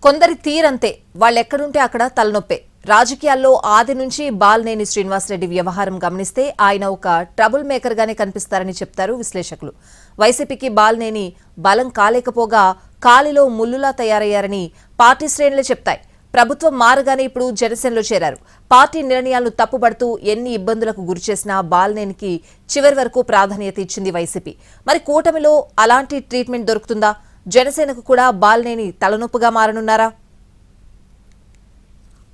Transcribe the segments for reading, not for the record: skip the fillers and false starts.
కొందరి తీరంతే, వాళ్ళెక్కడుంటే అక్కడ తలనొప్పే. రాజకీయాల్లో ఆది నుంచి బాలినేని శ్రీనివాసరెడ్డి వ్యవహారం గమనిస్తే ఆయన ఒక ట్రబుల్ మేకర్ గానే కనిపిస్తారని చెప్తారు విశ్లేషకులు. వైసీపీకి బాలినేని బలం కాలేకపోగా కాలిలో ముల్లులా తయారయ్యారని పార్టీ శ్రేణులే చెప్తాయి. ప్రభుత్వం మారగానే ఇప్పుడు జనసేనలో చేరారు. పార్టీ నిర్ణయాలను తప్పుబడుతూ ఎన్ని ఇబ్బందులకు గురిచేసినా బాలినేనికి చివరి వరకు ప్రాధాన్యత ఇచ్చింది వైసీపీ. మరి కూటమిలో అలాంటి ట్రీట్మెంట్ దొరుకుతుందా? జనసేనకు కూడా బాలినేని తలనొప్పుగా మారనున్నారా?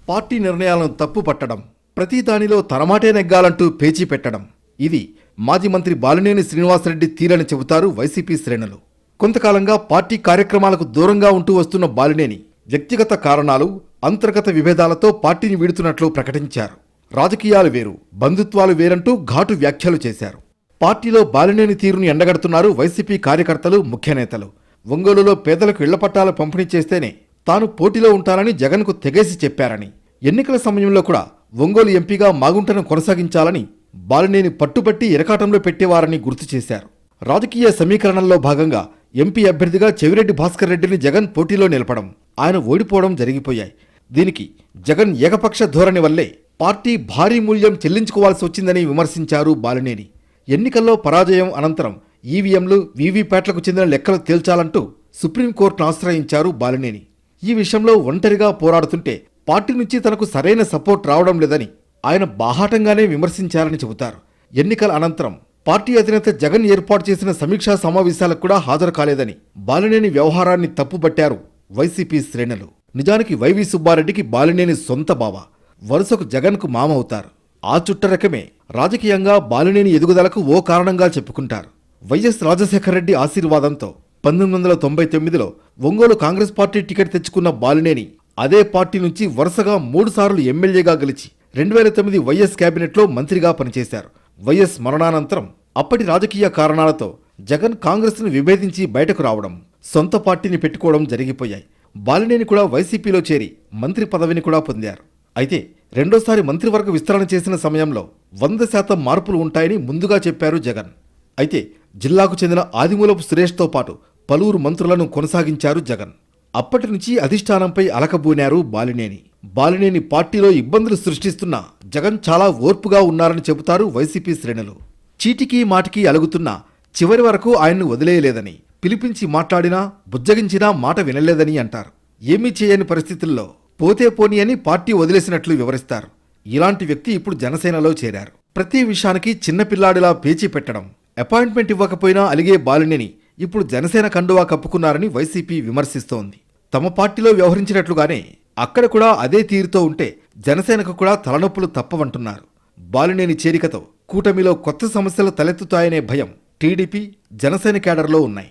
పార్టీ నిర్ణయాలను తప్పు పట్టడం, ప్రతి దానిలో తనమాటే నెగ్గాలంటూ పేచీ పెట్టడం, ఇది మాజీ మంత్రి బాలినేని శ్రీనివాసరెడ్డి తీరని చెబుతారు వైసీపీ శ్రేణులు. కొంతకాలంగా పార్టీ కార్యక్రమాలకు దూరంగా ఉంటూ వస్తున్న బాలినేని వ్యక్తిగత కారణాలు, అంతర్గత విభేదాలతో పార్టీని వీడుతున్నట్లు ప్రకటించారు. రాజకీయాలు వేరు, బంధుత్వాలు వేరంటూ ఘాటు వ్యాఖ్యలు చేశారు. పార్టీలో బాలినేని తీరును ఎండగడుతున్నారు వైసీపీ కార్యకర్తలు, ముఖ్య నేతలు. ఒంగోలులో పేదలకు ఇళ్ల పట్టాలు పంపిణీ చేస్తేనే తాను పోటీలో ఉంటానని జగన్కు తెగేసి చెప్పారని, ఎన్నికల సమయంలో కూడా ఒంగోలు ఎంపీగా మాగుంటను కొనసాగించాలని బాలినేని పట్టుబట్టి ఇరకాటంలో పెట్టేవారని గుర్తు చేశారు. రాజకీయ సమీకరణంలో భాగంగా ఎంపీ అభ్యర్థిగా చెవిరెడ్డి భాస్కర్ రెడ్డిని జగన్ పోటీలో నిలపడం, ఆయన ఓడిపోవడం జరిగిపోయాయి. దీనికి జగన్ ఏకపక్ష ధోరణి వల్లే పార్టీ భారీ మూల్యం చెల్లించుకోవాల్సి వచ్చిందని విమర్శించారు బాలినేని. ఎన్నికల్లో పరాజయం అనంతరం ఈవీఎంలు, వీవీప్యాట్లకు చెందిన లెక్కలు తేల్చాలంటూ సుప్రీంకోర్టును ఆశ్రయించారు బాలినేని. ఈ విషయంలో ఒంటరిగా పోరాడుతుంటే పార్టీ నుంచి తనకు సరైన సపోర్ట్ రావడం లేదని ఆయన బాహాటంగానే విమర్శించారని చెబుతారు. ఎన్నికల అనంతరం పార్టీ అధినేత జగన్ ఏర్పాటు చేసిన సమీక్షా సమావేశాలకు కూడా హాజరు కాలేదని బాలినేని వ్యవహారాన్ని తప్పుబట్టారు వైసీపీ శ్రేణులు. నిజానికి వైవి సుబ్బారెడ్డికి బాలినేని సొంత బావ, వరుసకు జగన్కు మామ అవుతారు. ఆ చుట్టరకమే రాజకీయంగా బాలినేని ఎదుగుదలకు ఓ కారణంగా చెప్పుకుంటారు. వైఎస్ రాజశేఖర రెడ్డి ఆశీర్వాదంతో 1999లో ఒంగోలు కాంగ్రెస్ పార్టీ టికెట్ తెచ్చుకున్న బాలినేని అదే పార్టీ నుంచి వరుసగా 3 సార్లు ఎమ్మెల్యేగా గెలిచి 2009 వైఎస్ కేబినెట్లో మంత్రిగా పనిచేశారు. వైఎస్ మరణానంతరం అప్పటి రాజకీయ కారణాలతో జగన్ కాంగ్రెస్ను విభేదించి బయటకు రావడం, సొంత పార్టీని పెట్టుకోవడం జరిగిపోయాయి. బాలినేని కూడా వైసీపీలో చేరి మంత్రి పదవిని కూడా పొందారు. అయితే రెండోసారి మంత్రివర్గ విస్తరణ చేసిన సమయంలో 100% మార్పులు ఉంటాయని ముందుగా చెప్పారు జగన్. అయితే జిల్లాకు చెందిన ఆదిమూలపు సురేష్తో పాటు పలువురు మంత్రులను కొనసాగించారు జగన్. అప్పటి నుంచి అధిష్టానంపై అలకబూనారు బాలినేని. బాలినేని పార్టీలో ఇబ్బందులు సృష్టిస్తున్నా జగన్ చాలా ఓర్పుగా ఉన్నారని చెబుతారు వైసీపీ శ్రేణులు. చీటికి మాటికి అలుగుతున్నా చివరి వరకు ఆయన్ను వదిలేయలేదని, పిలిపించి మాట్లాడినా బుజ్జగించినా మాట వినలేదని అంటారు. ఏమీ చేయని పరిస్థితుల్లో పోతే పోని అని పార్టీ వదిలేసినట్లు వివరిస్తారు. ఇలాంటి వ్యక్తి ఇప్పుడు జనసేనలో చేరారు. ప్రతి విషయానికి చిన్నపిల్లాడిలా పేచీ పెట్టడం, అపాయింట్మెంట్ ఇవ్వకపోయినా అలిగే బాలినేని ఇప్పుడు జనసేన కండువా కప్పుకున్నారని వైసీపీ విమర్శిస్తోంది. తమ పార్టీలో వ్యవహరించినట్లుగానే అక్కడ కూడా అదే తీరుతో ఉంటే జనసేనకు కూడా తలనొప్పులు తప్పవంటున్నారు. బాలినేని చేరికతో కూటమిలో కొత్త సమస్యలు తలెత్తుతాయనే భయం టీడీపీ, జనసేన కేడర్లో ఉన్నాయి.